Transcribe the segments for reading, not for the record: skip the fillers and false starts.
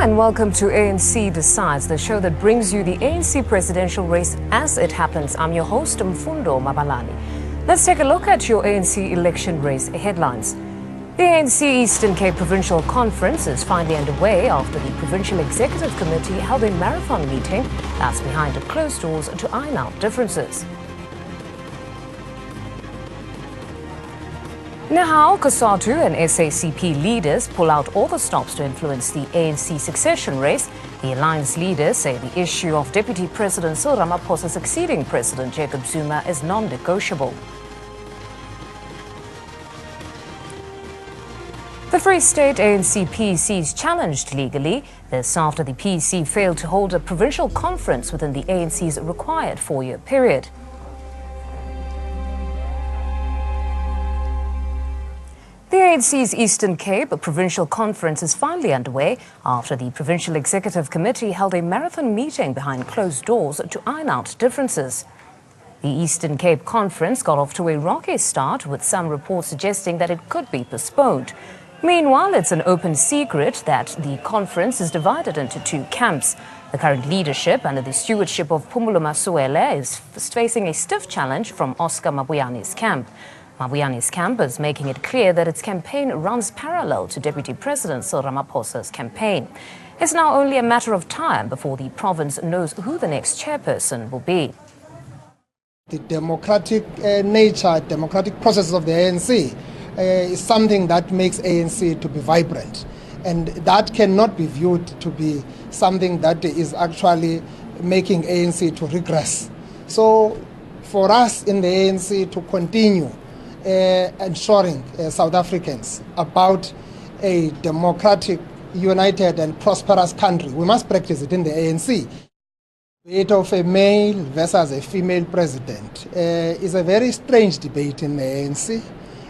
and welcome to ANC Decides, the show that brings you the ANC presidential race as it happens. I'm your host, Mfundo Mabalani. Let's take a look at your ANC election race headlines. The ANC Eastern Cape Provincial Conference is finally underway after the Provincial Executive Committee held a marathon meeting that's behind closed doors to iron out differences. Now, COSATU and SACP leaders pull out all the stops to influence the ANC succession race. The alliance leaders say the issue of Deputy President Cyril Ramaphosa succeeding President Jacob Zuma is non-negotiable. The Free State ANC PEC is challenged legally. This after the PEC failed to hold a provincial conference within the ANC's required 4-year period. The ANC's Eastern Cape Provincial Conference is finally underway after the Provincial Executive Committee held a marathon meeting behind closed doors to iron out differences. The Eastern Cape Conference got off to a rocky start, with some reports suggesting that it could be postponed. Meanwhile, it's an open secret that the conference is divided into two camps. The current leadership, under the stewardship of Phumulo Masualle, is facing a stiff challenge from Oscar Mabuyani's camp. Mabuyani's camp is making it clear that its campaign runs parallel to Deputy President Cyril Ramaphosa's campaign. It's now only a matter of time before the province knows who the next chairperson will be. The democratic democratic processes of the ANC is something that makes ANC to be vibrant, and that cannot be viewed to be something that is actually making ANC to regress. So for us in the ANC to continue ensuring South Africans about a democratic, united and prosperous country, we must practice it in the ANC. The debate of a male versus a female president is a very strange debate in the ANC.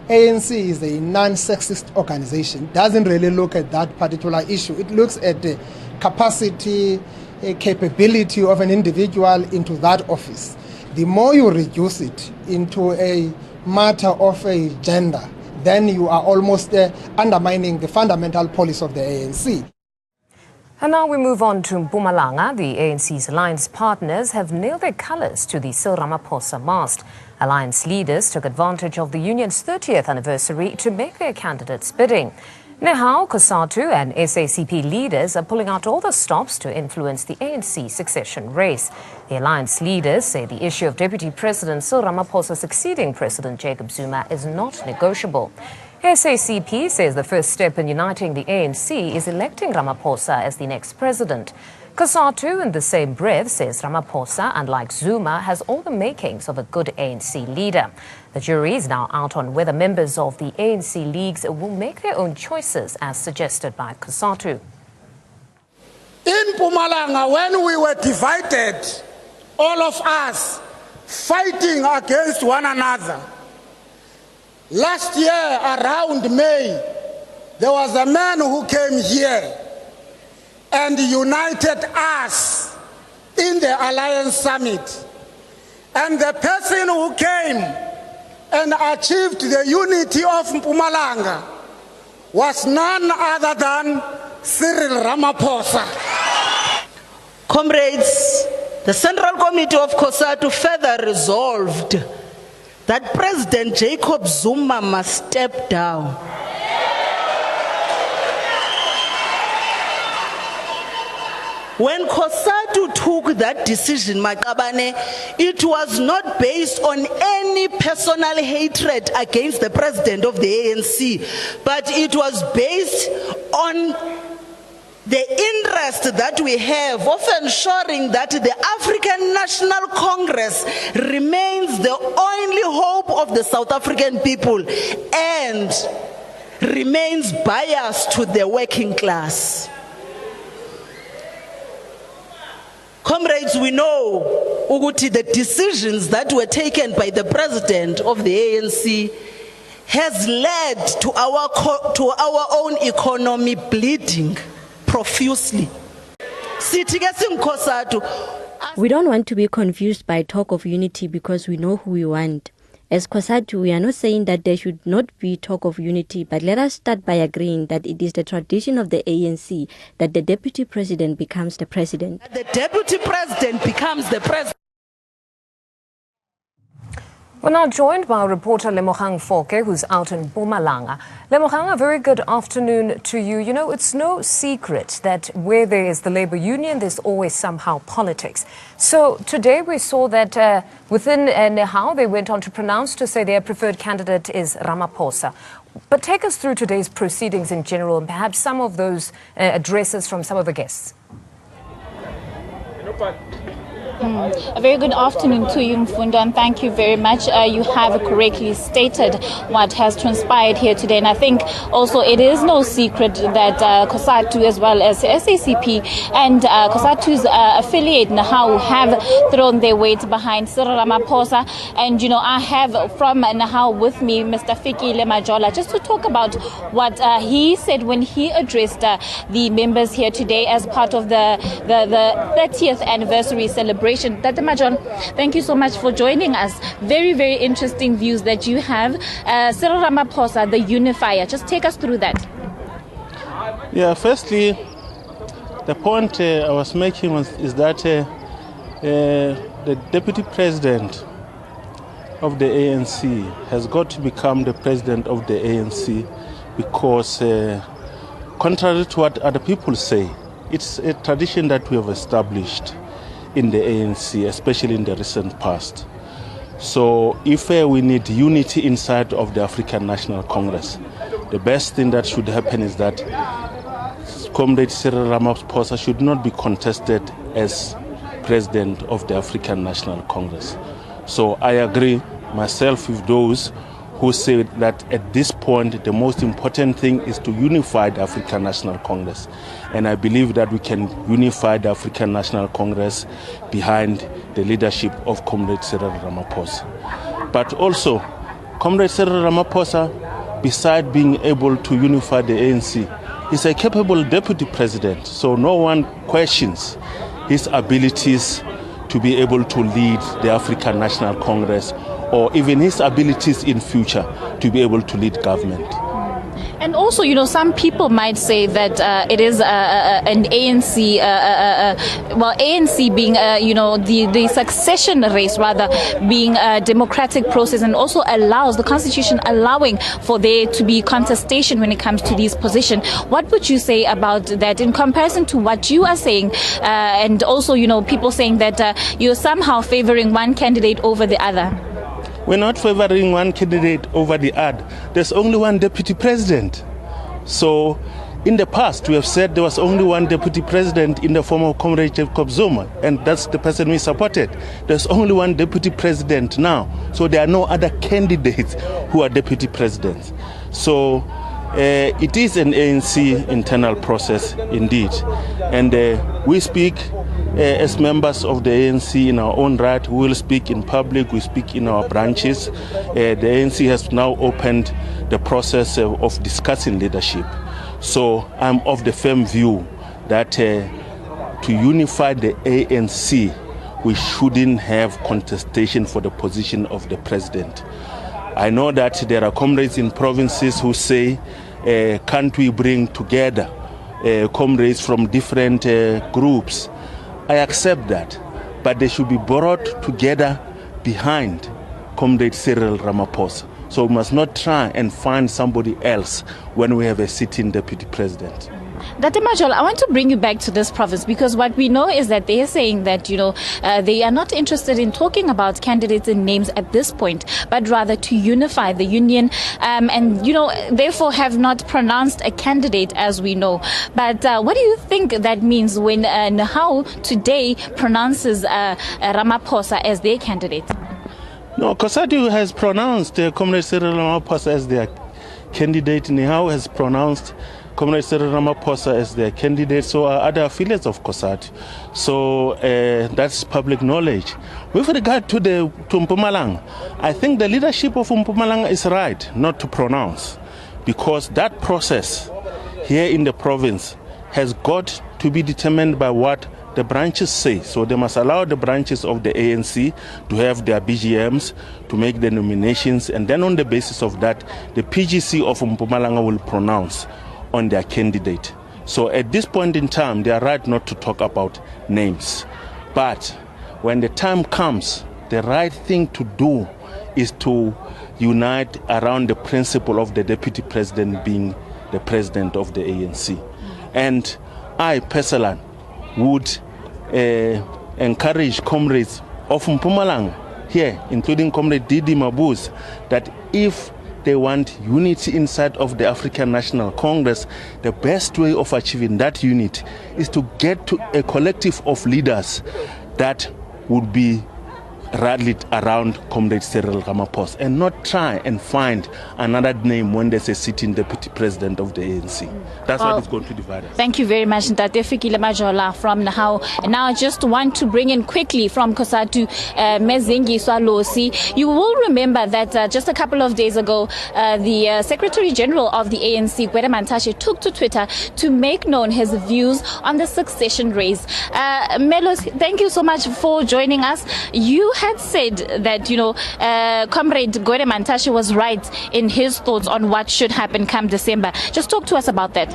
ANC is a non-sexist organization, doesn't really look at that particular issue. It looks at the capacity, capability of an individual into that office. The more you reduce it into a matter of a gender, then you are almost undermining the fundamental policy of the ANC. And now we move on to Mpumalanga. The ANC's alliance partners have nailed their colours to the Cyril Ramaphosa mast. Alliance leaders took advantage of the union's 30th anniversary to make their candidates bidding. Now, COSATU and SACP leaders are pulling out all the stops to influence the ANC succession race. The alliance leaders say the issue of Deputy President Cyril Ramaphosa succeeding President Jacob Zuma is not negotiable. SACP says the first step in uniting the ANC is electing Ramaphosa as the next president. COSATU, in the same breath, says Ramaphosa, unlike Zuma, has all the makings of a good ANC leader. The jury is now out on whether members of the ANC leagues will make their own choices, as suggested by COSATU. In Mpumalanga, when we were divided, all of us fighting against one another, last year around May, there was a man who came here and united us in the Alliance Summit. And the person who came and achieved the unity of Mpumalanga was none other than Cyril Ramaphosa. Comrades, the Central Committee of COSATU further resolved that President Jacob Zuma must step down. When COSATU took that decision, Makabane, it was not based on any personal hatred against the president of the ANC, but it was based on the interest that we have of ensuring that the African National Congress remains the only hope of the South African people and remains biased to the working class. Comrades, we know Uguti, the decisions that were taken by the president of the ANC has led to our own economy bleeding profusely. We don't want to be confused by talk of unity because we know who we want. As COSATU, we are not saying that there should not be talk of unity, but let us start by agreeing that it is the tradition of the ANC that the deputy president becomes the president. The deputy president becomes the president. We're now joined by our reporter Lemogang Foke, who's out in Mpumalanga. Lemogang, a very good afternoon to you. You know, it's no secret that where there is the labor union, there's always somehow politics. So today we saw that within Nehau, they went on to pronounce to say their preferred candidate is Ramaphosa. But take us through today's proceedings in general and perhaps some of those addresses from some of the guests. A very good afternoon to you, Mfundo, and thank you very much. You have correctly stated what has transpired here today, and I think also it is no secret that COSATU as well as SACP and COSATU's affiliate Nehau have thrown their weight behind Cyril Ramaphosa. And you know, I have from Nehau with me Mr. Fikile Majola just to talk about what he said when he addressed the members here today as part of the 30th anniversary celebration. Dr. Majon, thank you so much for joining us. Very, very interesting views that you have. Cyril Ramaphosa, the unifier. Just take us through that. Yeah, firstly, the point I was making is that the deputy president of the ANC has got to become the president of the ANC because, contrary to what other people say, it's a tradition that we have established in the ANC, especially in the recent past. So if we need unity inside of the African National Congress, the best thing that should happen is that Comrade Cyril Ramaphosa should not be contested as president of the African National Congress. So I agree myself with those who say that at this point the most important thing is to unify the African National Congress. And I believe that we can unify the African National Congress behind the leadership of Comrade Cyril Ramaphosa. But also, Comrade Cyril Ramaphosa, beside being able to unify the ANC, is a capable deputy president. So no one questions his abilities to be able to lead the African National Congress, or even his abilities in future to be able to lead government. And also, you know, some people might say that it is an ANC, ANC being, the succession race rather being a democratic process, and also allows the constitution allowing for there to be contestation when it comes to these positions. What would you say about that in comparison to what you are saying? And also, you know, people saying that you're somehow favoring one candidate over the other. We're not favoring one candidate over the other. There's only one deputy president. So in the past, we have said there was only one deputy president in the form of Comrade Jacob Zuma, and that's the person we supported. There's only one deputy president now. So there are no other candidates who are deputy presidents. So it is an ANC internal process indeed. And we speak as members of the ANC in our own right. We will speak in public, we speak in our branches. The ANC has now opened the process of discussing leadership. So I'm of the firm view that to unify the ANC, we shouldn't have contestation for the position of the president. I know that there are comrades in provinces who say, can't we bring together comrades from different groups? I accept that, but they should be brought together behind Comrade Cyril Ramaphosa. So we must not try and find somebody else when we have a sitting deputy president. Dr. Majol, I want to bring you back to this province, because what we know is that they are saying that, you know, they are not interested in talking about candidates and names at this point, but rather to unify the union and, you know, therefore have not pronounced a candidate as we know. But what do you think that means when Nehau today pronounces Ramaphosa as their candidate? No, COSATU has pronounced Comrade Cyril Ramaphosa as their candidate. Nehau has pronounced Comrade Cyril Ramaphosa as their candidate, so are other affiliates of COSATU. So that's public knowledge. With regard to Mpumalanga, I think the leadership of Mpumalanga is right not to pronounce, because that process here in the province has got to be determined by what the branches say. So they must allow the branches of the ANC to have their BGMs, to make the nominations, and then on the basis of that, the PGC of Mpumalanga will pronounce on their candidate. So at this point in time, they are right not to talk about names. But when the time comes, the right thing to do is to unite around the principle of the deputy president being the president of the ANC. And I personally would encourage comrades of Mpumalanga here, including Comrade Didi Mabuz, that if they want unity inside of the African National Congress, the best way of achieving that unity is to get to a collective of leaders that would be rallied around Comrade Cyril Ramaphosa and not try and find another name when there's a sitting deputy president of the ANC. That's what is going to divide us. Thank you very much, Ntate Fikile Majola from Nahau. And now I just want to bring in quickly from Kosatu Mezingi Swalosi. You will remember that just a couple of days ago, the Secretary General of the ANC, Gwede Mantashe, took to Twitter to make known his views on the succession race. Melos, thank you so much for joining us. You had said that, Comrade Gwede Mantashe was right in his thoughts on what should happen come December. Just talk to us about that.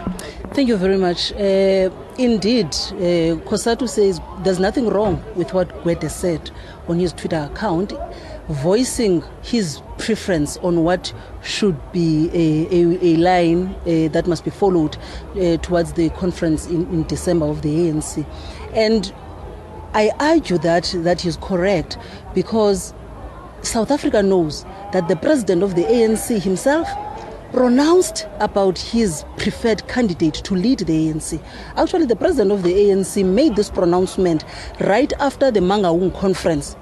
Thank you very much. Indeed, Kosatu says there's nothing wrong with what Gwede said on his Twitter account, voicing his preference on what should be a line that must be followed towards the conference in December of the ANC. And I argue that is correct because South Africa knows that the president of the ANC himself pronounced about his preferred candidate to lead the ANC. Actually, the president of the ANC made this pronouncement right after the Mangaung conference.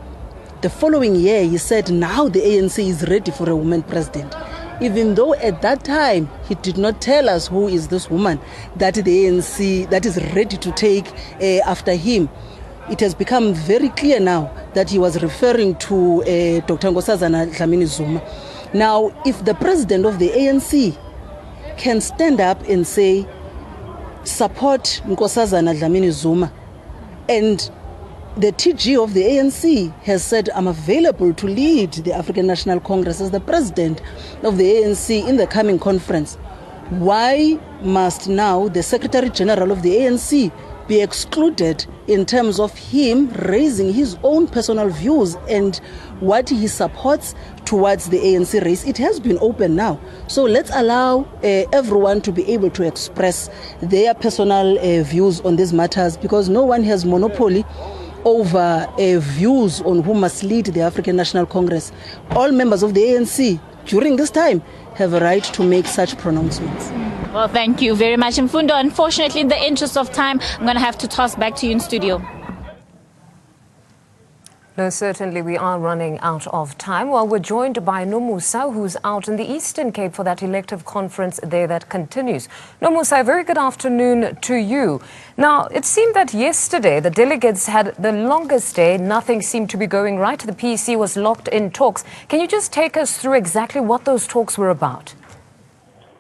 The following year, he said, now the ANC is ready for a woman president. Even though at that time, he did not tell us who is this woman that the ANC that is ready to take after him. It has become very clear now that he was referring to Dr. Nkosazana Dlamini Zuma. Now, if the president of the ANC can stand up and say, support Nkosazana Dlamini Zuma, and the TG of the ANC has said, I'm available to lead the African National Congress as the president of the ANC in the coming conference, why must now the Secretary General of the ANC be excluded in terms of him raising his own personal views and what he supports towards the ANC race? It has been open now. So let's allow everyone to be able to express their personal views on these matters, because no one has monopoly over views on who must lead the African National Congress. All members of the ANC during this time have a right to make such pronouncements. Well, thank you very much, Mfundo. Unfortunately, in the interest of time, I'm going to have to toss back to you in studio. No, certainly we are running out of time. Well, we're joined by Nomusa, who's out in the Eastern Cape for that elective conference there that continues. Nomusa, a very good afternoon to you. Now, it seemed that yesterday the delegates had the longest day. Nothing seemed to be going right. The PEC was locked in talks. Can you just take us through exactly what those talks were about?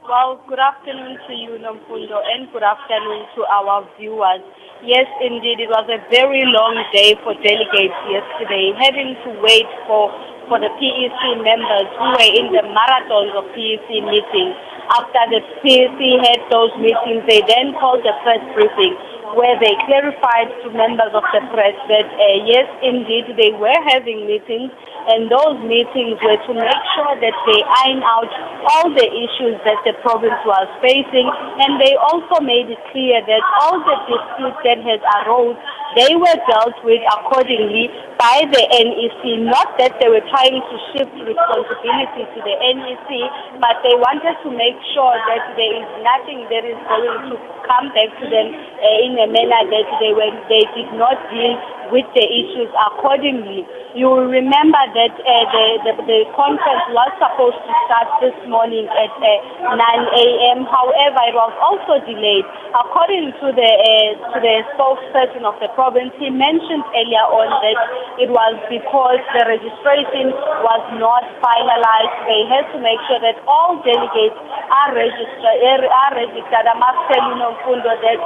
Well, good afternoon to you, Nomfundo, and good afternoon to our viewers. Yes, indeed, it was a very long day for delegates yesterday, having to wait for the PEC members who were in the marathons of PEC meetings. After the PEC had those meetings, they then called the press briefing, where they clarified to members of the press that, yes, indeed, they were having meetings, and those meetings were to make sure that they iron out all the issues that the province was facing, and they also made it clear that all the disputes that had arose, they were dealt with accordingly by the NEC. Not that they were trying to shift responsibility to the NEC, but they wanted to make sure that there is nothing that is going to come back to them in a manner that they did not deal with the issues accordingly. You will remember that the conference was supposed to start this morning at 9 a.m. However, it was also delayed. According to the spokesperson of the province, he mentioned earlier on that it was because the registration was not finalized. They had to make sure that all delegates are registered. I must tell you, Nomfundo, that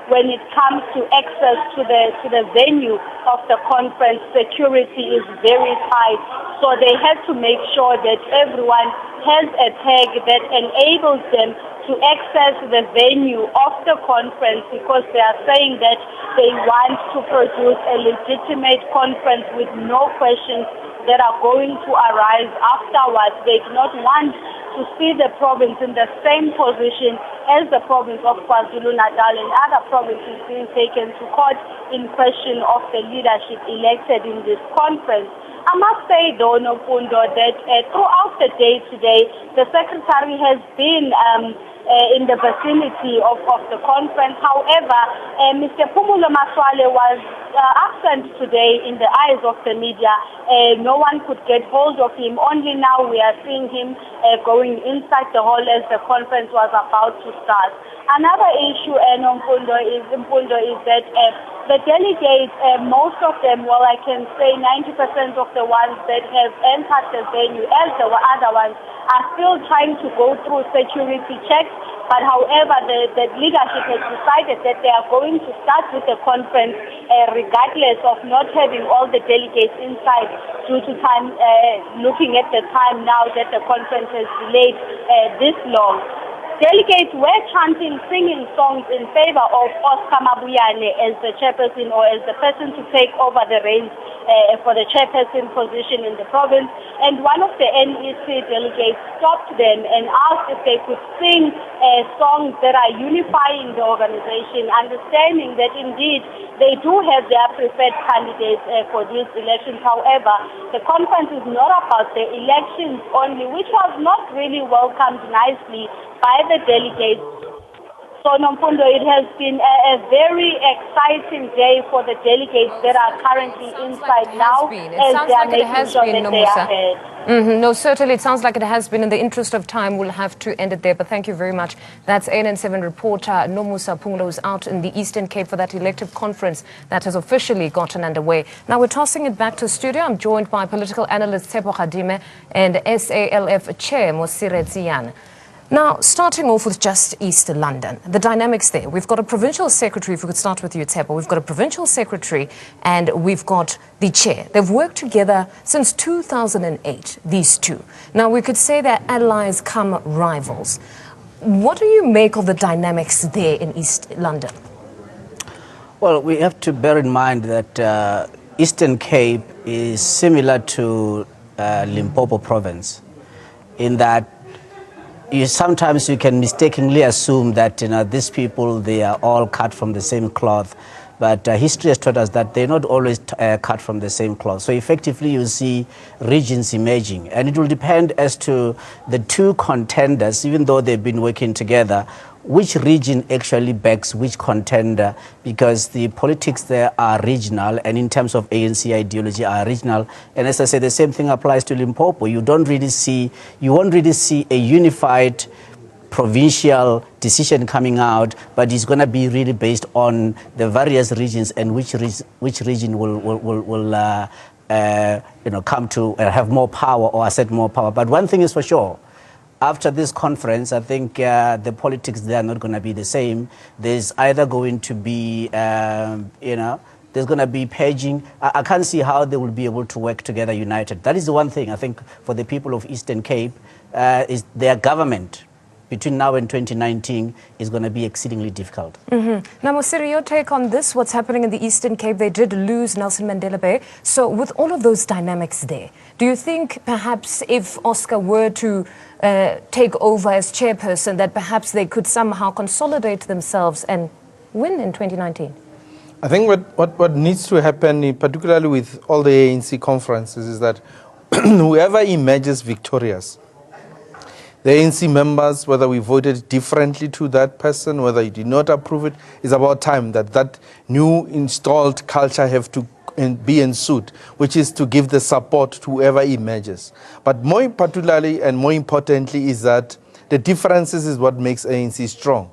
when it comes to access to the venue of the conference, security is very tight. So they had to make sure that everyone has a tag that enables them to access the venue of the conference, because they are saying that they want to produce a legitimate conference with no questions that are going to arise afterwards. They do not want to see the province in the same position as the province of KwaZulu-Natal and other provinces being taken to court in question of the leadership elected in this conference. I must say, though, Nomfundo, that throughout the day today, the secretary has been in the vicinity of the conference. However, Mr. Phumulo Masualle was absent today in the eyes of the media. No one could get hold of him. Only now we are seeing him going inside the hall as the conference was about to start. Another issue, Nomfundo, is that the delegates, most of them, well, I can say 90% of the ones that have entered the venue, as the other ones, are still trying to go through security checks. But however, the leadership has decided that they are going to start with the conference regardless of not having all the delegates inside due to time, looking at the time now that the conference has delayed this long. Delegates were chanting, singing songs in favor of Oscar Mabuyane as the chairperson, or as the person to take over the reins for the chairperson position in the province. And one of the NEC delegates stopped them and asked if they could sing songs that are unifying the organization, understanding that indeed they do have their preferred candidates for these elections. However, the conference is not about the elections only, which was not really welcomed nicely by the delegates. So, Nomfundo, it has been a very exciting day for the delegates that are currently inside now, as they are making sure that they are heard. No, certainly it sounds like it has been. In the interest of time, we'll have to end it there. But thank you very much. That's ANN7 reporter Nomusa Phumulo, who's out in the Eastern Cape for that elective conference that has officially gotten underway. Now we're tossing it back to the studio. I'm joined by political analyst Tshepo Khadime and SALF chair Mosire Tsiyan. Now, starting off with just East London, the dynamics there. We've got a provincial secretary, if we could start with you, Tshepo. We've got a provincial secretary and we've got the chair. They've worked together since 2008, these two. Now, we could say they're allies come rivals. What do you make of the dynamics there in East London? Well, we have to bear in mind that Eastern Cape is similar to Limpopo province in that sometimes you can mistakenly assume that these people, they are all cut from the same cloth, but history has taught us that they're not always cut from the same cloth. So effectively you see regions emerging, and it will depend as to the two contenders, even though they've been working together, which region actually backs which contender, because the politics there are regional, and in terms of ANC ideology are regional. And as I said, the same thing applies to Limpopo. You won't really see a unified provincial decision coming out, but it's going to be really based on the various regions and which region will come to have more power or assert more power. But one thing is for sure. After this conference, I think the politics there are not going to be the same. There's either going to be, there's going to be paging. I can't see how they will be able to work together united. That is the one thing I think for the people of Eastern Cape, is their government between now and 2019 is going to be exceedingly difficult. Now, Mosiri, your take on this, what's happening in the Eastern Cape? They did lose Nelson Mandela Bay. So with all of those dynamics there, do you think perhaps if Oscar were to take over as chairperson, that perhaps they could somehow consolidate themselves and win in 2019? I think what needs to happen, particularly with all the ANC conferences, is that whoever emerges victorious, the ANC members, whether we voted differently to that person, whether you did not approve it, it's about time that that new installed culture have to be ensued, which is to give the support to whoever emerges. But more particularly and more importantly is that the differences is what makes ANC strong.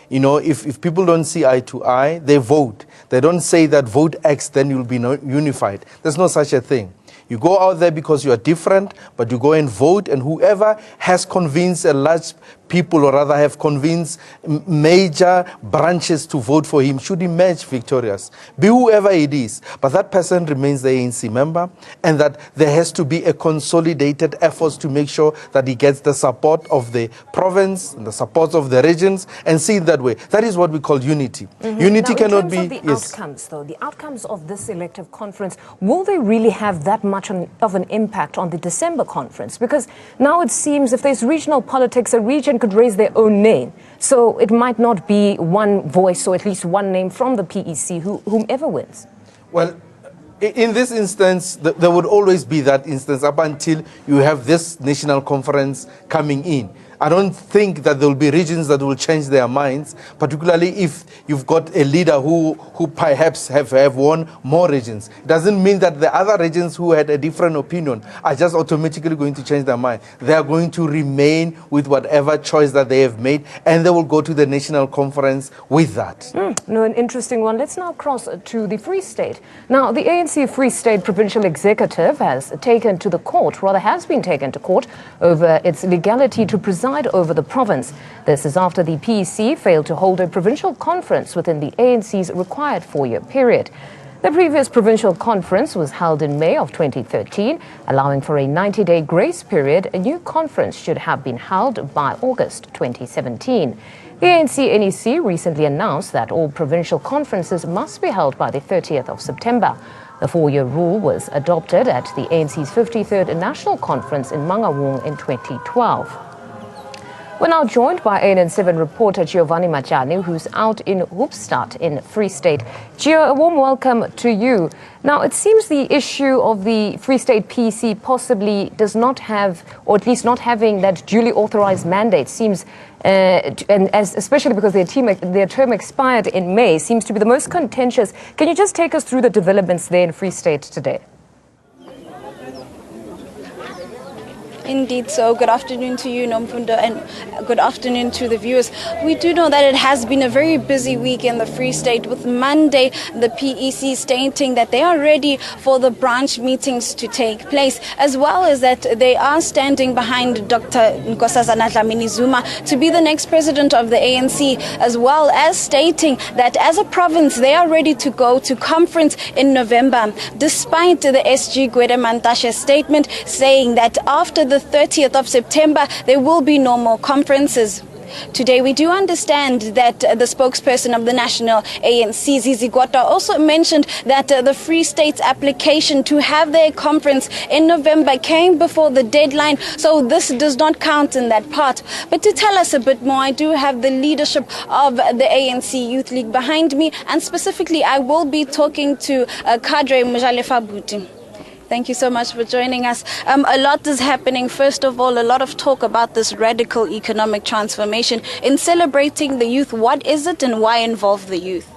You know, if people don't see eye to eye, they vote. They don't say that vote X, then you'll be unified. There's no such a thing. You go out there because you are different, but you go and vote, and whoever has convinced a large people, or rather have convinced major branches to vote for him, should emerge victorious, be whoever it is. But that person remains the ANC member, and that there has to be a consolidated effort to make sure that he gets the support of the province and the support of the regions, and see it that way. That is what we call unity. Unity now, cannot be... In terms of the outcomes, though, the outcomes of this elective conference, will they really have that much of an impact on the December conference? Because now it seems if there's regional politics, a region could raise their own name. So it might not be one voice or at least one name from the PEC, whomever wins. Well, in this instance, there would always be that instance up until you have this national conference coming in. I don't think that there will be regions that will change their minds, particularly if you've got a leader who perhaps have won more regions. It doesn't mean that the other regions who had a different opinion are just automatically going to change their mind. They are going to remain with whatever choice that they have made, and they will go to the national conference with that. No, an interesting one. Let's now cross to the Free State. Now, the ANC Free State Provincial Executive has been taken to court over its legality to preside over the province. This is after the PEC failed to hold a provincial conference within the ANC's required 4-year period. The previous provincial conference was held in May of 2013, allowing for a 90-day grace period. A new conference should have been held by August 2017. The ANC NEC recently announced that all provincial conferences must be held by the 30th of September. The 4-year rule was adopted at the ANC's 53rd National Conference in Mangaung in 2012. We're now joined by ANN7 reporter Giovanni Majani, who's out in Hoopstad in Free State. Gio, a warm welcome to you. Now, it seems the issue of the Free State PEC possibly does not have, or at least not having that duly authorized mandate seems, especially because their term expired in May, seems to be the most contentious. Can you just take us through the developments there in Free State today? Indeed, so good afternoon to you, Nomfundo, and good afternoon to the viewers. We do know that it has been a very busy week in the Free State, with Monday the PEC stating that they are ready for the branch meetings to take place, as well as that they are standing behind Dr. Nkosazana Dlamini-Zuma to be the next president of the ANC, as well as stating that as a province they are ready to go to conference in November, despite the SG Gwede Mantashe's statement saying that after the 30th of September, there will be no more conferences. Today, we do understand that the spokesperson of the national ANC, Zizi Gwata, also mentioned that the Free State's application to have their conference in November came before the deadline, so this does not count in that part. But to tell us a bit more, I do have the leadership of the ANC Youth League behind me, and specifically, I will be talking to Kadre Mujalefa Buti. Thank you so much for joining us. A lot is happening. First of all, a lot of talk about this radical economic transformation. In celebrating the youth, what is it and why involve the youth?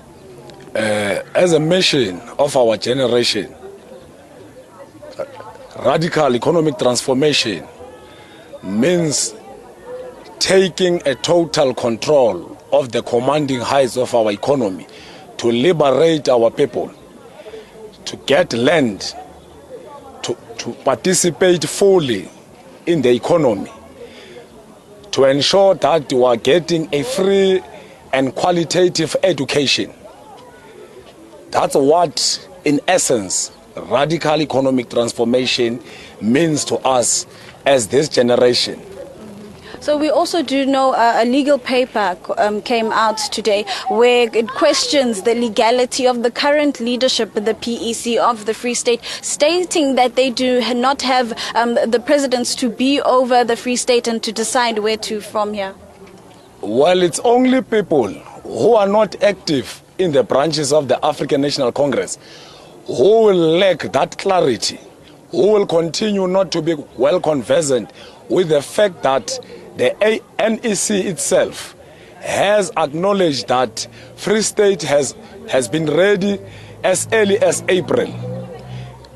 As a mission of our generation, radical economic transformation means taking a total control of the commanding heights of our economy to liberate our people, to get land, to participate fully in the economy, to ensure that we are getting a free and qualitative education. That's what, in essence, radical economic transformation means to us as this generation. So we also do know a legal paper came out today where it questions the legality of the current leadership, the PEC of the Free State, stating that they do not have the presidents to be over the Free State and to decide where to from here. Well, it's only people who are not active in the branches of the African National Congress who will lack that clarity, who will continue not to be well conversant with the fact that the NEC itself has acknowledged that Free State has been ready as early as April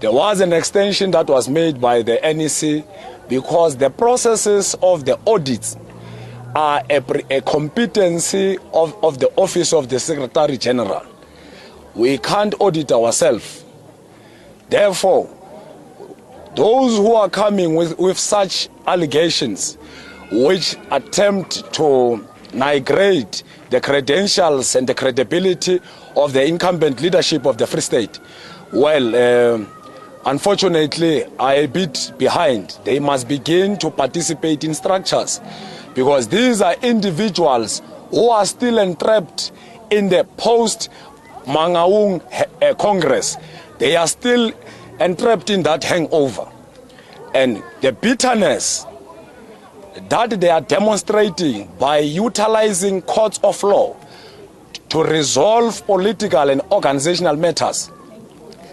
There was an extension that was made by the NEC because the processes of the audits are a competency of the Office of the Secretary General. We can't audit ourselves. Therefore, those who are coming with such allegations which attempt to nigrate the credentials and the credibility of the incumbent leadership of the Free State, well, unfortunately, are a bit behind. They must begin to participate in structures because these are individuals who are still entrapped in the post-Mangaung Congress. They are still entrapped in that hangover. And the bitterness that they are demonstrating by utilizing courts of law to resolve political and organizational matters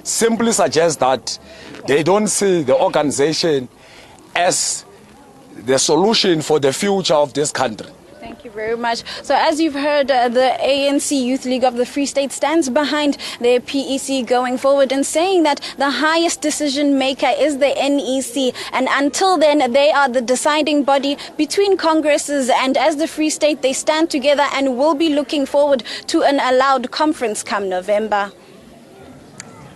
simply suggests that they don't see the organization as the solution for the future of this country. Thank you very much. So as you've heard, the ANC Youth League of the Free State stands behind their PEC going forward and saying that the highest decision maker is the NEC, and until then they are the deciding body between congresses, and as the Free State they stand together and will be looking forward to an allowed conference come November.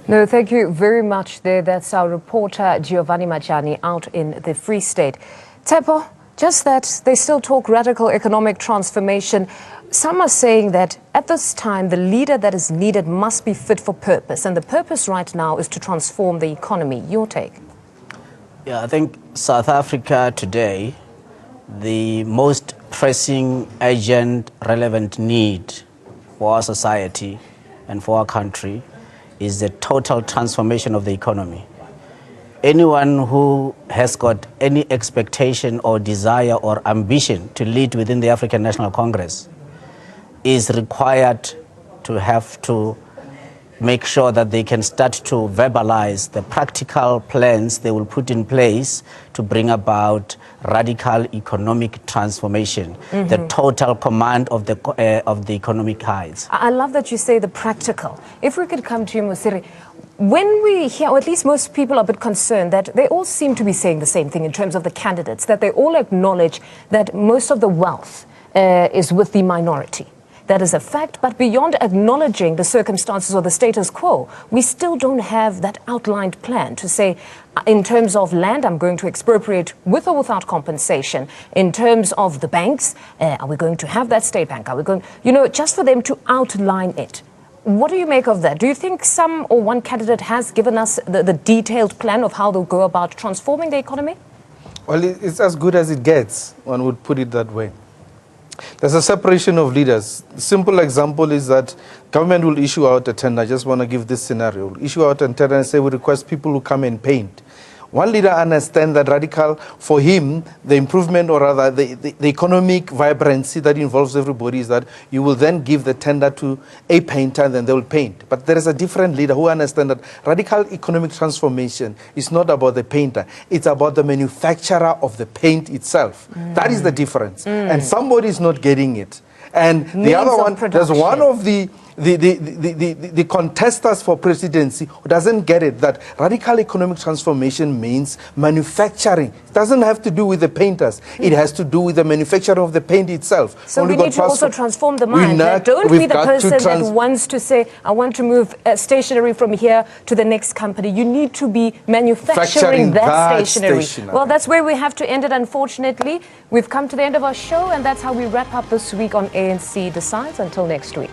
No, thank you very much there. That's our reporter Giovanni Majani out in the Free State. Tepo, just that they still talk radical economic transformation. Some are saying that at this time, the leader that is needed must be fit for purpose. And the purpose right now is to transform the economy. Your take? Yeah, I think South Africa today, the most pressing, urgent, relevant need for our society and for our country is the total transformation of the economy. Anyone who has got any expectation or desire or ambition to lead within the African National Congress is required to have to make sure that they can start to verbalize the practical plans they will put in place to bring about radical economic transformation, the total command of the economic heights. I love that you say the practical. If we could come to you, Mosiri, when we hear, or at least most people are a bit concerned that they all seem to be saying the same thing in terms of the candidates, that they all acknowledge that most of the wealth is with the minority. That is a fact, but beyond acknowledging the circumstances or the status quo, we still don't have that outlined plan to say, in terms of land, I'm going to expropriate with or without compensation. In terms of the banks, are we going to have that state bank? Are we going, just for them to outline it? What do you make of that? Do you think some or one candidate has given us the detailed plan of how they'll go about transforming the economy? Well, it's as good as it gets, one would put it that way. There's a separation of leaders. The simple example is that government will issue out a tender. I just want to give this scenario. We'll issue out a tender and say we request people who come and paint. One leader understands that radical, for him, the improvement or rather the economic vibrancy that involves everybody is that you will then give the tender to a painter and then they will paint. But there is a different leader who understands that radical economic transformation is not about the painter. It's about the manufacturer of the paint itself. That is the difference. And somebody is not getting it. And the other one, there's one of the contestants for presidency who doesn't get it, that radical economic transformation means manufacturing. It doesn't have to do with the painters. It has to do with the manufacturer of the paint itself. So we need to also transform the mind. Don't be the person that wants to say, I want to move stationery from here to the next company. You need to be manufacturing that stationery. Well, that's where we have to end it, unfortunately. We've come to the end of our show, and that's how we wrap up this week on ANC Decides. Until next week.